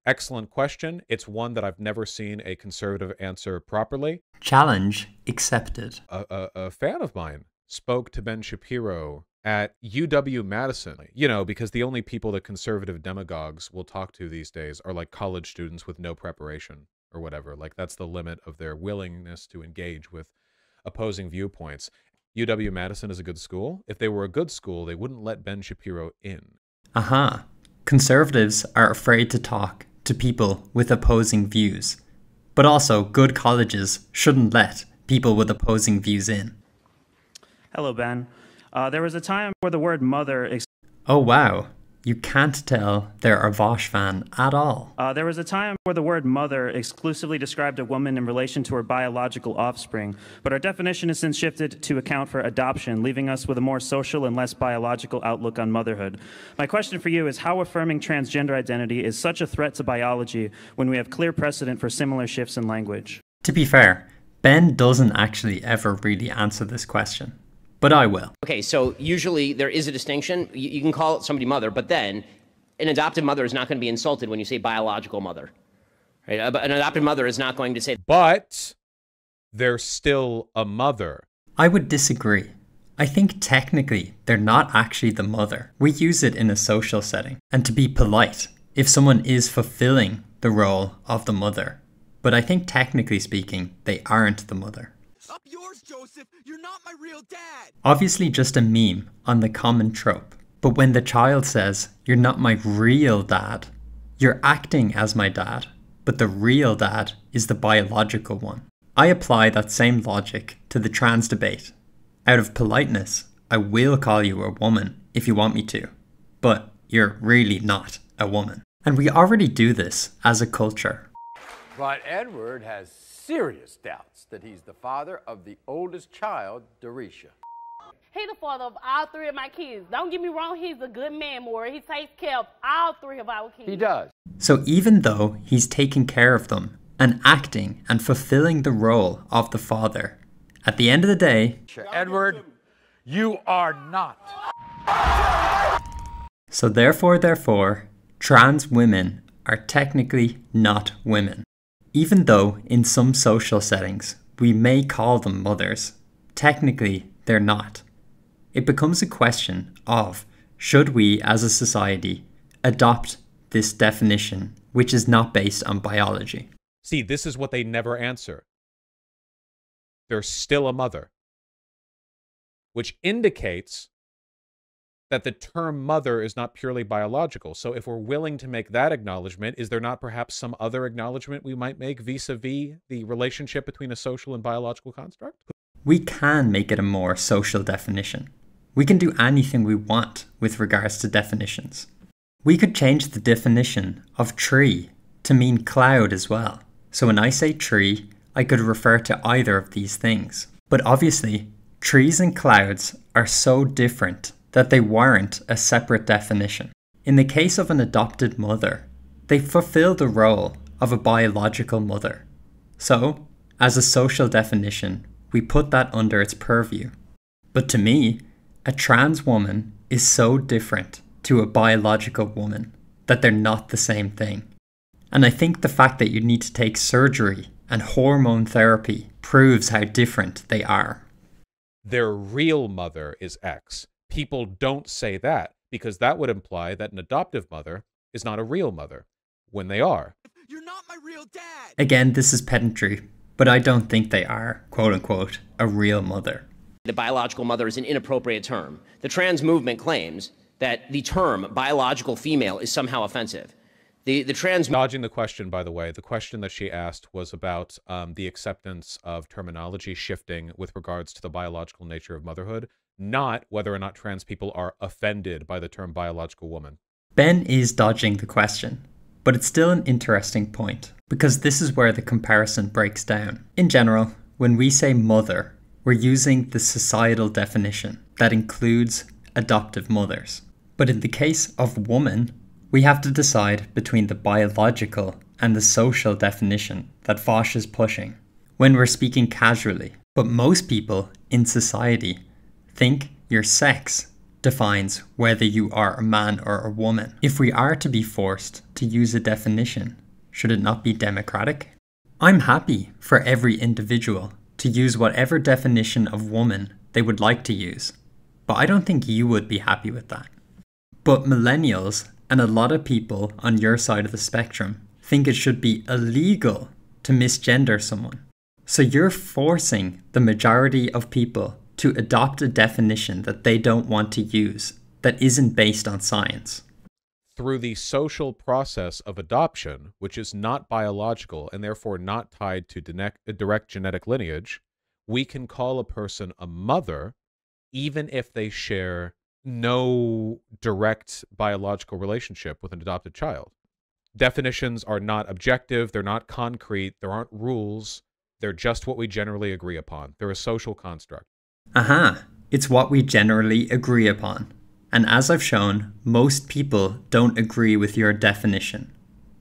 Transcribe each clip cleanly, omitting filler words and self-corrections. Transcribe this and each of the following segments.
Excellent question. It's one that I've never seen a conservative answer properly. Challenge accepted. A fan of mine spoke to Ben Shapiro at UW-Madison, you know, because the only people that conservative demagogues will talk to these days are like college students with no preparation or whatever. Like that's the limit of their willingness to engage with opposing viewpoints. UW-Madison is a good school. If they were a good school, they wouldn't let Ben Shapiro in. Aha. Conservatives are afraid to talk to people with opposing views. But also, good colleges shouldn't let people with opposing views in. Hello, Ben. There was a time where the word mother... Oh wow, you can't tell they're a Vaush fan at all. There was a time where the word mother exclusively described a woman in relation to her biological offspring, but our definition has since shifted to account for adoption, leaving us with a more social and less biological outlook on motherhood. My question for you is how affirming transgender identity is such a threat to biology when we have clear precedent for similar shifts in language? To be fair, Ben doesn't actually ever really answer this question. But I will. Okay, so usually there is a distinction. You can call somebody mother, but then an adopted mother is not going to be insulted when you say biological mother. Right? An adopted mother is not going to say... But they're still a mother. I would disagree. I think technically they're not actually the mother. We use it in a social setting. And to be polite, if someone is fulfilling the role of the mother. But I think technically speaking, they aren't the mother. Up yours, Joseph. You're not my real dad. Obviously just a meme on the common trope. But when the child says, "You're not my real dad," you're acting as my dad, but the real dad is the biological one. I apply that same logic to the trans debate. Out of politeness, I will call you a woman if you want me to, but you're really not a woman. And we already do this as a culture. But Edward has serious doubts that he's the father of the oldest child, Dorisha. He's the father of all three of my kids. Don't get me wrong, he's a good man, Maury. He takes care of all three of our kids. He does. So even though he's taking care of them and acting and fulfilling the role of the father, at the end of the day... Edward, you are not. So therefore, trans women are technically not women. Even though in some social settings we may call them mothers, technically they're not. It becomes a question of, should we as a society adopt this definition which is not based on biology? See, this is what they never answer. They're still a mother. Which indicates that the term mother is not purely biological. So if we're willing to make that acknowledgement, is there not perhaps some other acknowledgement we might make vis-a-vis the relationship between a social and biological construct? We can make it a more social definition. We can do anything we want with regards to definitions. We could change the definition of tree to mean cloud as well. So when I say tree, I could refer to either of these things. But obviously, trees and clouds are so different that they warrant a separate definition. In the case of an adopted mother, they fulfill the role of a biological mother. So, as a social definition, we put that under its purview. But to me, a trans woman is so different to a biological woman that they're not the same thing. And I think the fact that you need to take surgery and hormone therapy proves how different they are. Their real mother is X. People don't say that because that would imply that an adoptive mother is not a real mother when they are. You're not my real dad. Again, this is pedantry, but I don't think they are, quote unquote, a real mother. The biological mother is an inappropriate term. The trans movement claims that the term biological female is somehow offensive. The trans... Dodging the question, by the way, the question that she asked was about the acceptance of terminology shifting with regards to the biological nature of motherhood, not whether or not trans people are offended by the term biological woman. Ben is dodging the question, but it's still an interesting point, because this is where the comparison breaks down. In general, when we say mother, we're using the societal definition that includes adoptive mothers. But in the case of woman, we have to decide between the biological and the social definition that Vaush is pushing when we're speaking casually. But most people in society think your sex defines whether you are a man or a woman. If we are to be forced to use a definition, should it not be democratic? I'm happy for every individual to use whatever definition of woman they would like to use, but I don't think you would be happy with that. But millennials and a lot of people on your side of the spectrum think it should be illegal to misgender someone. So you're forcing the majority of people to adopt a definition that they don't want to use, that isn't based on science. Through the social process of adoption, which is not biological and therefore not tied to direct genetic lineage, we can call a person a mother even if they share no direct biological relationship with an adopted child. Definitions are not objective, they're not concrete, there aren't rules, they're just what we generally agree upon. They're a social construct. Aha, it's what we generally agree upon. And as I've shown, most people don't agree with your definition.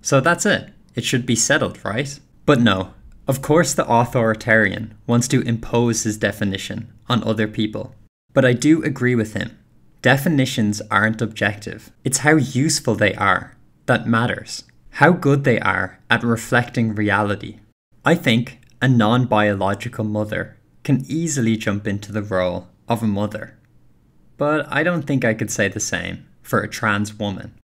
So that's it. It should be settled, right? But no, of course the authoritarian wants to impose his definition on other people. But I do agree with him. Definitions aren't objective. It's how useful they are that matters. How good they are at reflecting reality. I think a non-biological mother can easily jump into the role of a mother. But I don't think I could say the same for a trans woman,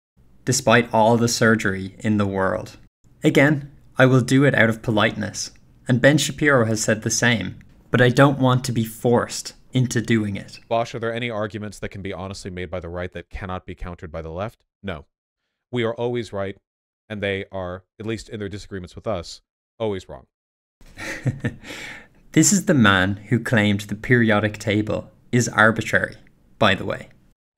despite all the surgery in the world. Again, I will do it out of politeness, and Ben Shapiro has said the same, but I don't want to be forced into doing it. Vaush, are there any arguments that can be honestly made by the right that cannot be countered by the left? No. We are always right, and they are, at least in their disagreements with us, always wrong. This is the man who claimed the periodic table is arbitrary, by the way.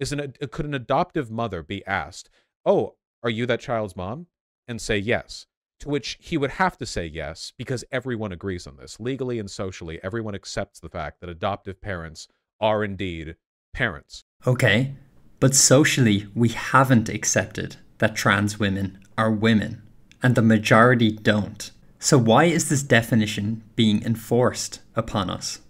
Could an adoptive mother be asked, "Oh, are you that child's mom?" and say yes? To which he would have to say yes, because everyone agrees on this. Legally and socially, everyone accepts the fact that adoptive parents are indeed parents. Okay, but socially, we haven't accepted that trans women are women, and the majority don't. So why is this definition being enforced upon us?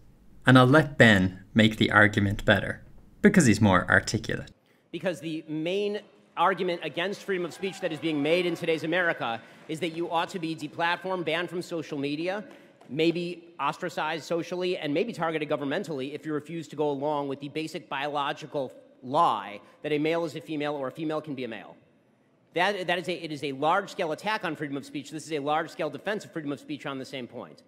And I'll let Ben make the argument better, because he's more articulate. Because the main argument against freedom of speech that is being made in today's America is that you ought to be deplatformed, banned from social media, maybe ostracized socially, and maybe targeted governmentally if you refuse to go along with the basic biological lie that a male is a female or a female can be a male. It is a large-scale attack on freedom of speech. This is a large-scale defense of freedom of speech on the same point.